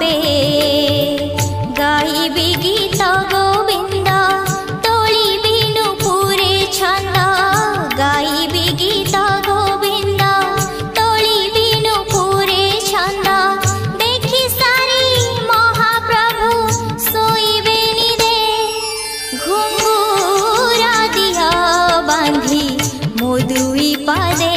भावे गाइबी गीत गोविंद तोलिबी नुपुरे छंद गाइबी गीत गोविंद तोलिबी नुपुरे छंद देखी सारी महाप्रभु सोइबे निदे घुंघुरा दिया बांधी मोदुई पादे